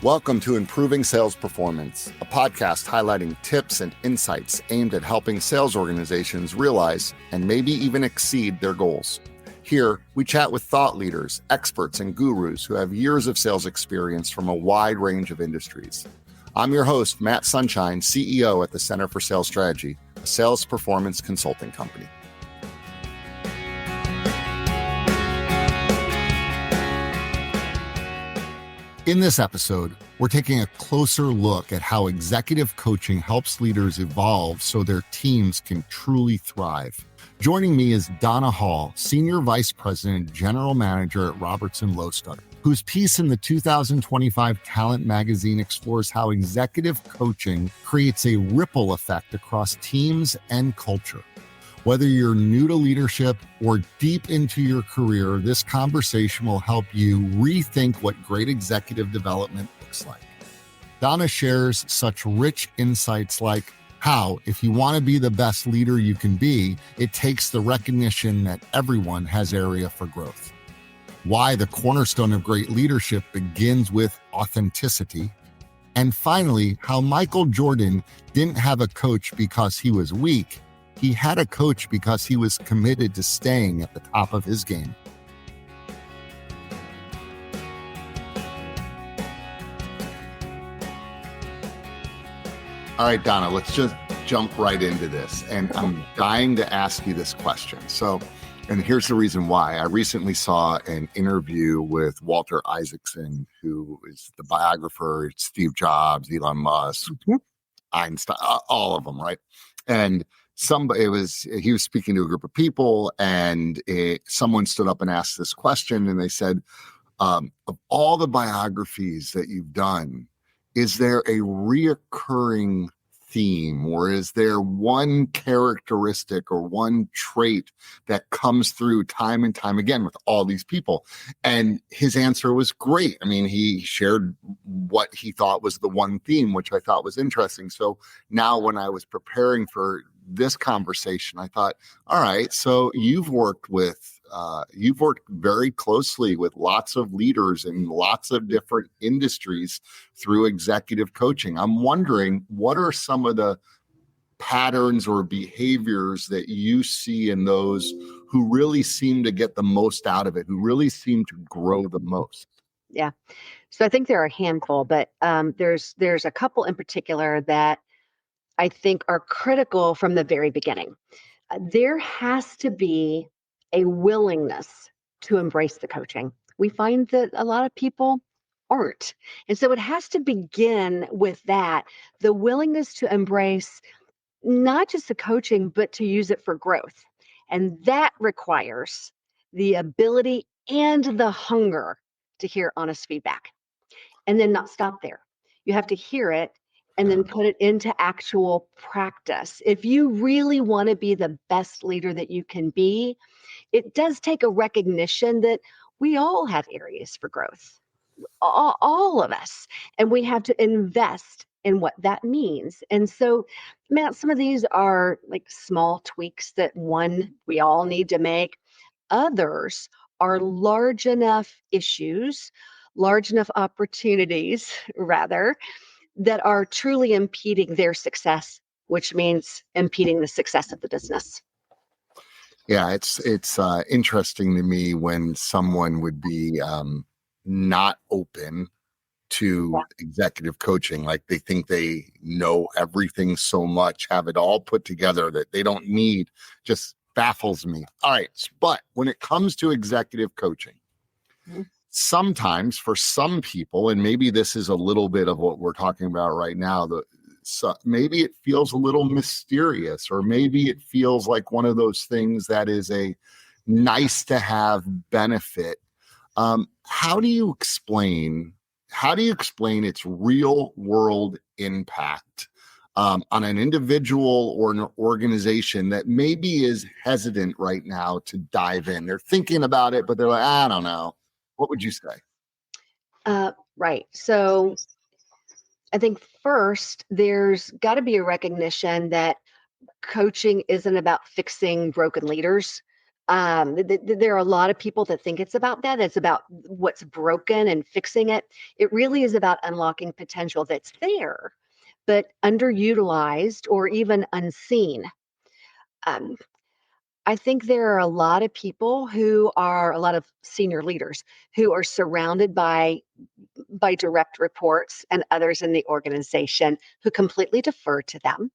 Welcome to Improving Sales Performance, a podcast highlighting tips and insights aimed at helping sales organizations realize and maybe even exceed their goals. Here, we chat with thought leaders, experts, and gurus who have years of sales experience from a wide range of industries. I'm your host, Matt Sunshine, CEO at the Center for Sales Strategy, a sales performance consulting company. In this episode, we're taking a closer look at how executive coaching helps leaders evolve so their teams can truly thrive. Joining me is Donna Hall, Senior Vice President, General Manager at Robertson Lowstuter, whose piece in the 2025 Talent magazine explores how executive coaching creates a ripple effect across teams and culture. Whether you're new to leadership or deep into your career, this conversation will help you rethink what great executive development looks like. Donna shares such rich insights like how, if you want to be the best leader you can be, it takes the recognition that everyone has area for growth. Why the cornerstone of great leadership begins with authenticity. And finally, how Michael Jordan didn't have a coach because he was weak. He had a coach because he was committed to staying at the top of his game. All right, Donna, let's just jump right into this. And I'm dying to ask you this question. And here's the reason why. I recently saw an interview with Walter Isaacson, who is the biographer, Steve Jobs, Elon Musk, Einstein, all of them, right? And he was speaking to a group of people, and someone stood up and asked this question, and they said, of all the biographies that you've done, is there a reoccurring theme, or is there one characteristic or one trait that comes through time and time again with all these people? And his answer was great. I mean, he shared what he thought was the one theme, which I thought was interesting. So now when I was preparing for this conversation, I thought, all right, so you've worked very closely with lots of leaders in lots of different industries through executive coaching. I'm wondering, what are some of the patterns or behaviors that you see in those who really seem to get the most out of it, who really seem to grow the most? Yeah. So I think there are a handful, but there's a couple in particular that I think are critical from the very beginning. There has to be a willingness to embrace the coaching. We find that a lot of people aren't. And so it has to begin with that, the willingness to embrace not just the coaching, but to use it for growth. And that requires the ability and the hunger to hear honest feedback and then not stop there. You have to hear it and then put it into actual practice. If you really want to be the best leader that you can be, it does take a recognition that we all have areas for growth, all of us, and we have to invest in what that means. And so, Matt, some of these are like small tweaks that we all need to make. Others are large enough issues, large enough opportunities, rather, that are truly impeding their success, which means impeding the success of the business. Yeah, it's interesting to me when someone would be not open to executive coaching, like they think they know everything so much, have it all put together that they don't need, just baffles me. All right, but when it comes to executive coaching, sometimes for some people, and maybe this is a little bit of what we're talking about right now, maybe it feels a little mysterious, or maybe it feels like one of those things that is a nice to have benefit. How do you explain its real world impact on an individual or an organization that maybe is hesitant right now to dive in? They're thinking about it, but they're like, I don't know. What would you say? Right. So I think first, there's got to be a recognition that coaching isn't about fixing broken leaders, There are a lot of people that think it's about that. It's about what's broken and fixing it. It really is about unlocking potential that's there, but underutilized or even unseen. Um, I think there are a lot of people who are a lot of senior leaders who are surrounded by direct reports and others in the organization who completely defer to them,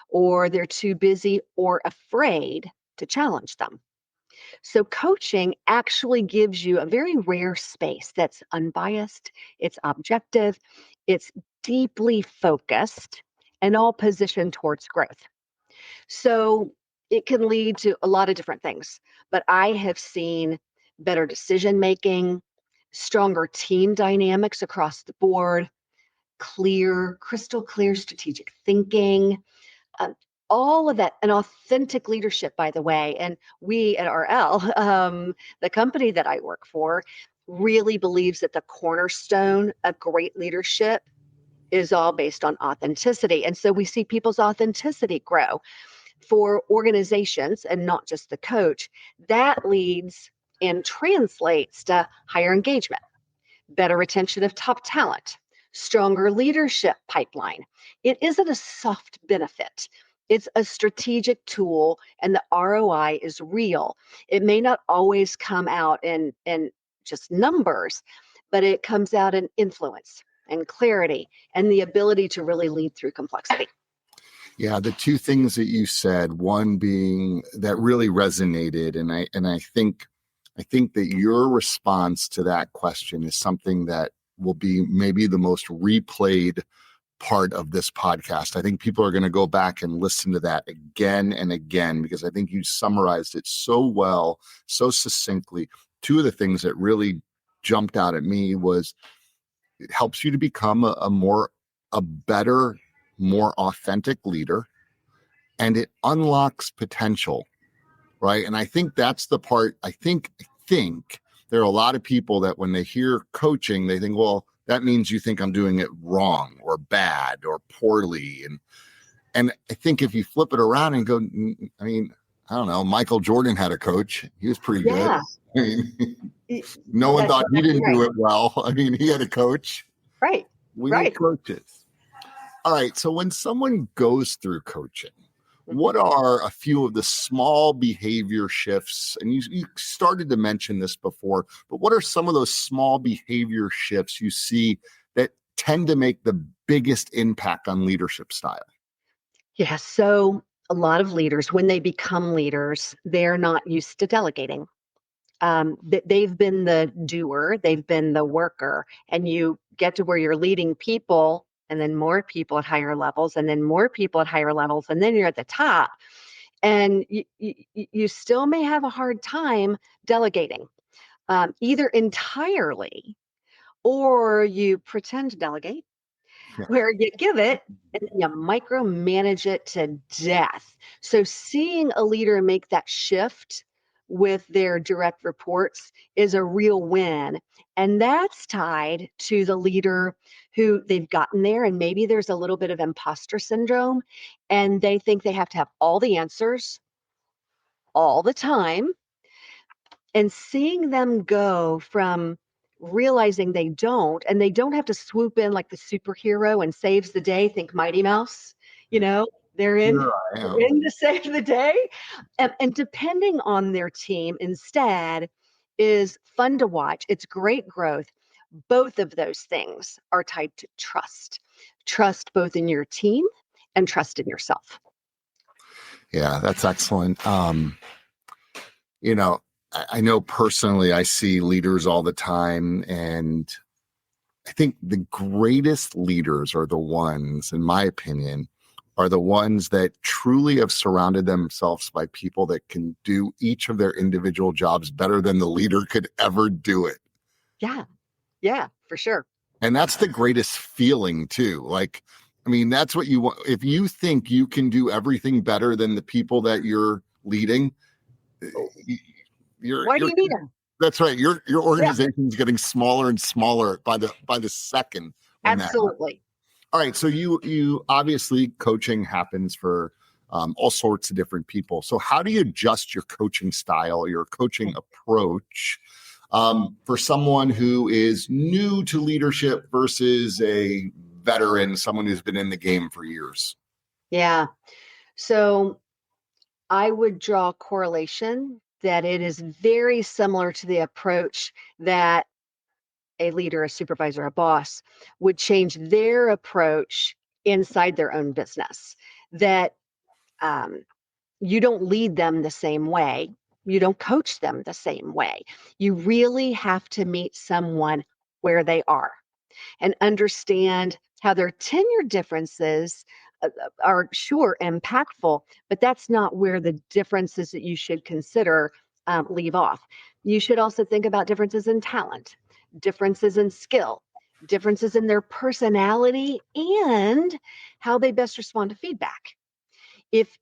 or they're too busy or afraid to challenge them. So, coaching actually gives you a very rare space that's unbiased, it's objective, it's deeply focused, and all positioned towards growth. So, it can lead to a lot of different things, but I have seen better decision making, stronger team dynamics across the board, crystal clear strategic thinking, um, all of that, and authentic leadership, by the way. And we at RL, the company that I work for, really believes that the cornerstone of great leadership is all based on authenticity. And so we see people's authenticity grow for organizations and not just the coach. That leads and translates to higher engagement, better retention of top talent, stronger leadership pipeline. It isn't a soft benefit. It's a strategic tool, and the ROI is real. It may not always come out in just numbers, but it comes out in influence and clarity and the ability to really lead through complexity. Yeah, the two things that you said, one being that really resonated, and I think that your response to that question is something that will be maybe the most replayed part of this podcast. I think people are going to go back and listen to that again and again, because I think you summarized it so well, so succinctly. Two of the things that really jumped out at me was it helps you to become a better, more authentic leader, and it unlocks potential, right? And I think that's the part. I think there are a lot of people that when they hear coaching, they think, well, that means you think I'm doing it wrong or bad or poorly. And I think if you flip it around and go, I mean, I don't know, Michael Jordan had a coach. He was pretty good. I mean, no one thought he didn't do it well. I mean, he had a coach. Right. We need coaches. All right. So when someone goes through coaching, what are a few of the small behavior shifts? And you started to mention this before, but what are some of those small behavior shifts you see that tend to make the biggest impact on leadership style? Yeah. So a lot of leaders, when they become leaders, they're not used to delegating. They've been the doer, they've been the worker, and you get to where you're leading people, and then more people at higher levels, and then more people at higher levels, and then you're at the top, and you still may have a hard time delegating, either entirely or you pretend to delegate, where you give it and you micromanage it to death. So seeing a leader make that shift with their direct reports is a real win. And that's tied to the leader who they've gotten there. And maybe there's a little bit of imposter syndrome, and they think they have to have all the answers all the time. And seeing them go from realizing they don't, and they don't have to swoop in like the superhero and saves the day, think Mighty Mouse, they're in, Sure, in to save the day. And depending on their team instead is fun to watch. It's great growth. Both of those things are tied to trust both in your team and trust in yourself. Yeah, that's excellent. You know, I know personally, I see leaders all the time, and I think the greatest leaders are the ones, in my opinion, are the ones that truly have surrounded themselves by people that can do each of their individual jobs better than the leader could ever do it. Yeah, for sure. And that's the greatest feeling too. Like, I mean, that's what you want. If you think you can do everything better than the people that you're leading, Why do you need them? That's right. Your organization is getting smaller and smaller by the second. Absolutely. All right. So you obviously, coaching happens for all sorts of different people. So how do you adjust your coaching style, your coaching approach for someone who is new to leadership versus a veteran, someone who's been in the game for years? Yeah. So I would draw a correlation that it is very similar to the approach that a leader, a supervisor, a boss would change their approach inside their own business. That um, you don't lead them the same way. You don't coach them the same way. You really have to meet someone where they are and understand how their tenure differences are sure impactful, but that's not where the differences that you should consider leave off. You should also think about differences in talent, differences in skill, differences in their personality, and how they best respond to feedback. If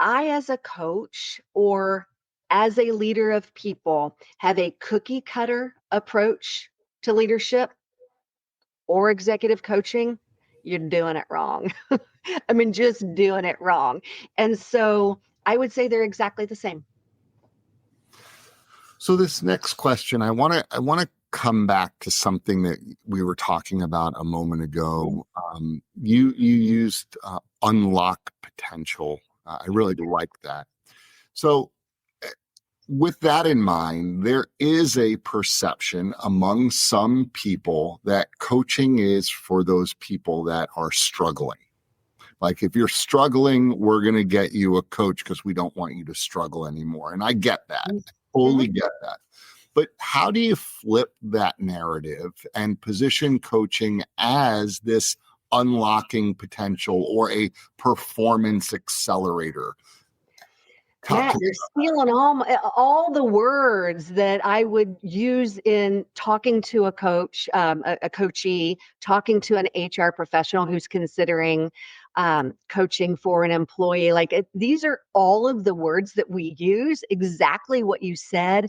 I, as a coach or as a leader of people, have a cookie cutter approach to leadership or executive coaching, you're doing it wrong. I mean, just doing it wrong. And so I would say they're exactly the same. So this next question, I want to come back to something that we were talking about a moment ago. You used unlock potential. I really like that. So with that in mind, there is a perception among some people that coaching is for those people that are struggling. Like, if you're struggling, we're going to get you a coach because we don't want you to struggle anymore. And I get that. I totally get that. But how do you flip that narrative and position coaching as this unlocking potential or a performance accelerator? Yeah, you're stealing all the words that I would use in talking to a coach, a coachee, talking to an HR professional who's considering coaching for an employee. These are all of the words that we use, exactly what you said.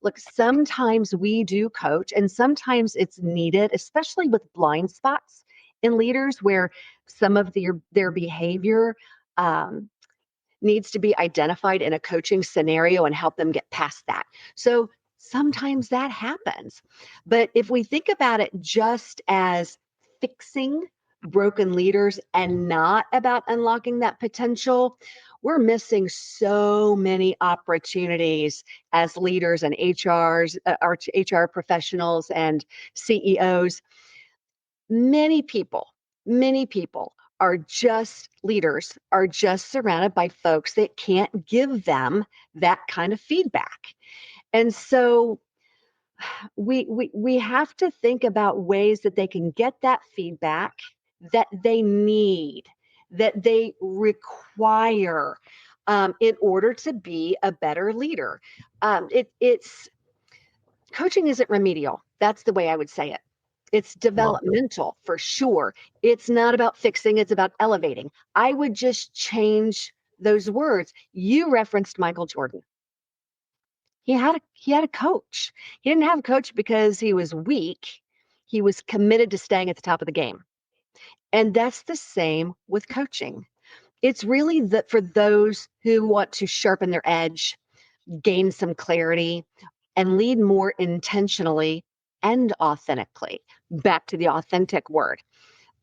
Look, sometimes we do coach, and sometimes it's needed, especially with blind spots in leaders where some of their behavior needs to be identified in a coaching scenario and help them get past that. So sometimes that happens. But if we think about it just as fixing broken leaders and not about unlocking that potential, we're missing so many opportunities as leaders and our HR professionals and CEOs. Many people are just leaders, are just surrounded by folks that can't give them that kind of feedback. And so we have to think about ways that they can get that feedback that they need, that they require in order to be a better leader. It's coaching isn't remedial. That's the way I would say it. It's developmental for sure. It's not about fixing, it's about elevating. I would just change those words. You referenced Michael Jordan. He had a coach. He didn't have a coach because he was weak. He was committed to staying at the top of the game. And that's the same with coaching. It's really that for those who want to sharpen their edge, gain some clarity, and lead more intentionally and authentically. Back to the authentic word.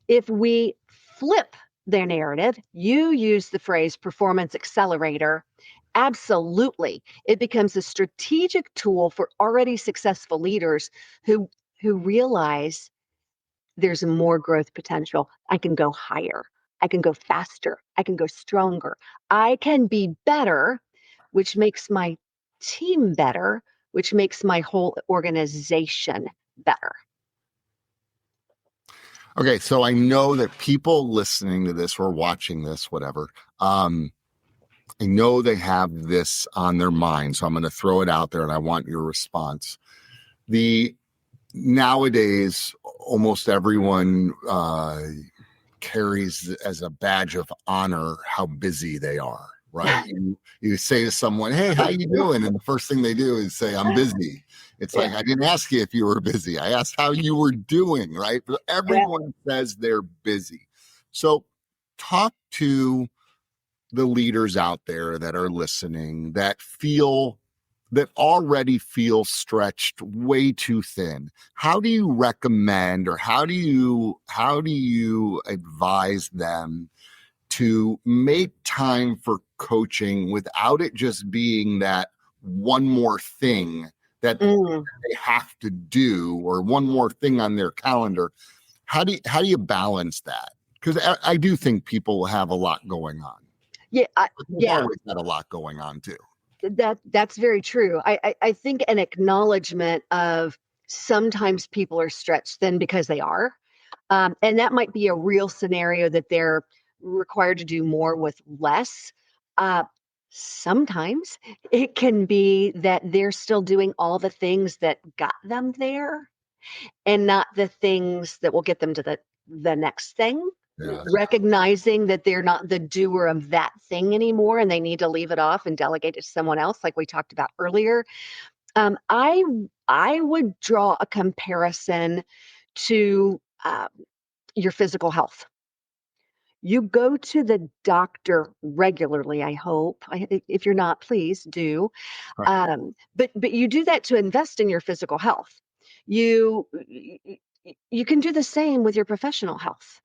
If we flip their narrative, you use the phrase performance accelerator. Absolutely. It becomes a strategic tool for already successful leaders who realize there's more growth potential. I can go higher. I can go faster. I can go stronger. I can be better, which makes my team better, which makes my whole organization better. Okay, so I know that people listening to this or watching this, whatever, I know they have this on their mind. So I'm going to throw it out there and I want your response. Nowadays, almost everyone carries as a badge of honor how busy they are, right? You say to someone, "Hey, how you doing?" And the first thing they do is say, "I'm busy." It's like, I didn't ask you if you were busy. I asked how you were doing, right? But everyone says they're busy. So talk to the leaders out there that are listening that already feel stretched way too thin, how do you recommend, or how do you advise them to make time for coaching without it just being that one more thing that they have to do, or one more thing on their calendar? How do you balance that? Because I do think people have a lot going on. Yeah, We've always had a lot going on too. That's very true. I think an acknowledgement of sometimes people are stretched thin because they are, and that might be a real scenario that they're required to do more with less. Sometimes it can be that they're still doing all the things that got them there, and not the things that will get them to the next thing. Yes. Recognizing that they're not the doer of that thing anymore, and they need to leave it off and delegate it to someone else, like we talked about earlier. I would draw a comparison to your physical health. You go to the doctor regularly, I hope. If you're not, please do. Right. But you do that to invest in your physical health. You can do the same with your professional health.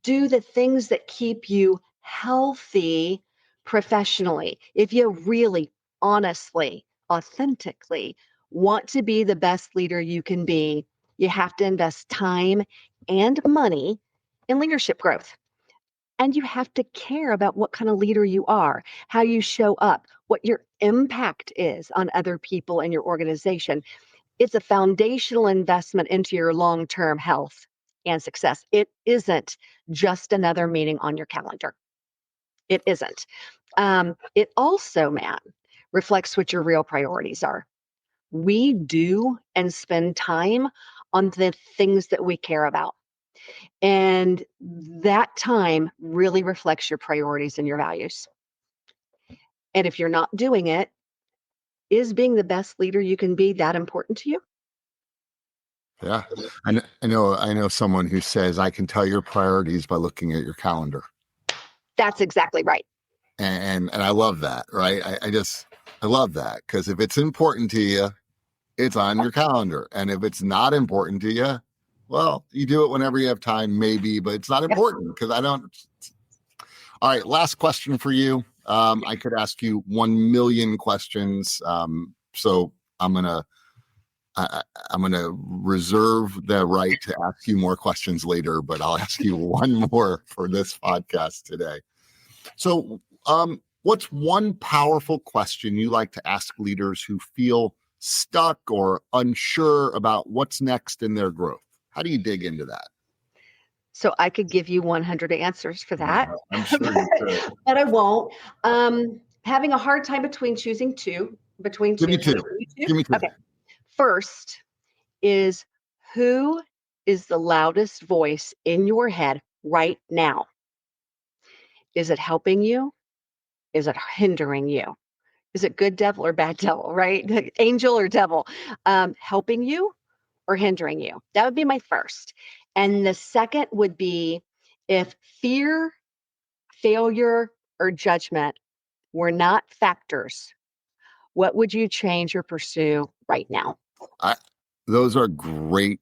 Do the things that keep you healthy professionally. If you really, honestly, authentically want to be the best leader you can be, you have to invest time and money in leadership growth. And you have to care about what kind of leader you are, how you show up, what your impact is on other people in your organization. It's a foundational investment into your long-term health and success. It isn't just another meeting on your calendar. It isn't. It also, Matt, reflects what your real priorities are. We do and spend time on the things that we care about. And that time really reflects your priorities and your values. And if you're not doing it, is being the best leader you can be that important to you? Yeah. I know someone who says, I can tell your priorities by looking at your calendar. That's exactly right. And I love that, right? I love that, because if it's important to you, it's on your calendar. And if it's not important to you, well, you do it whenever you have time, maybe, but it's not important because I don't. All right. Last question for you. I could ask you 1 million questions. So I'm going to reserve the right to ask you more questions later, but I'll ask you one more for this podcast today. So, what's one powerful question you like to ask leaders who feel stuck or unsure about what's next in their growth? How do you dig into that? So I could give you 100 answers for that. I'm sure you could. But I won't. Having a hard time between choosing two. Give me two. Give me two. Okay. First is, who is the loudest voice in your head right now? Is it helping you? Is it hindering you? Is it good devil or bad devil, right? Angel or devil? Helping you or hindering you? That would be my first. And the second would be, if fear, failure, or judgment were not factors, what would you change or pursue right now? Those are great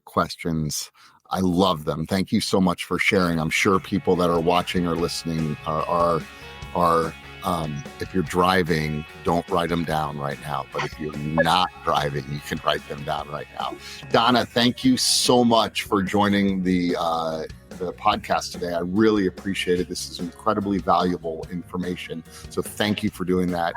questions. I love them. Thank you so much for sharing. I'm sure people that are watching or listening are if you're driving, don't write them down right now. But if you're not driving, you can write them down right now. Donna, thank you so much for joining the podcast today. I really appreciate it. This is incredibly valuable information. So thank you for doing that.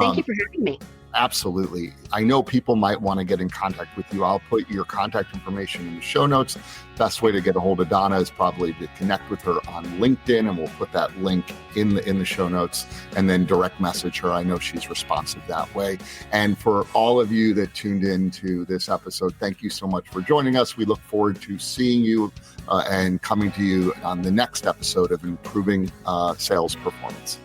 Thank you for having me. Absolutely. I know people might want to get in contact with you. I'll put your contact information in the show notes. Best way to get a hold of Donna is probably to connect with her on LinkedIn, and we'll put that link in the show notes, and then direct message her. I know she's responsive that way. And for all of you that tuned in to this episode, thank you so much for joining us. We look forward to seeing you and coming to you on the next episode of Improving Sales Performance.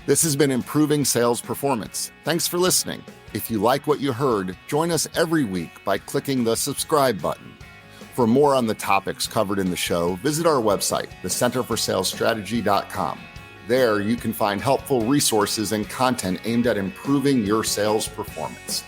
This has been Improving Sales Performance. Thanks for listening. If you like what you heard, join us every week by clicking the subscribe button. For more on the topics covered in the show, visit our website, thecenterforsalesstrategy.com. There, you can find helpful resources and content aimed at improving your sales performance.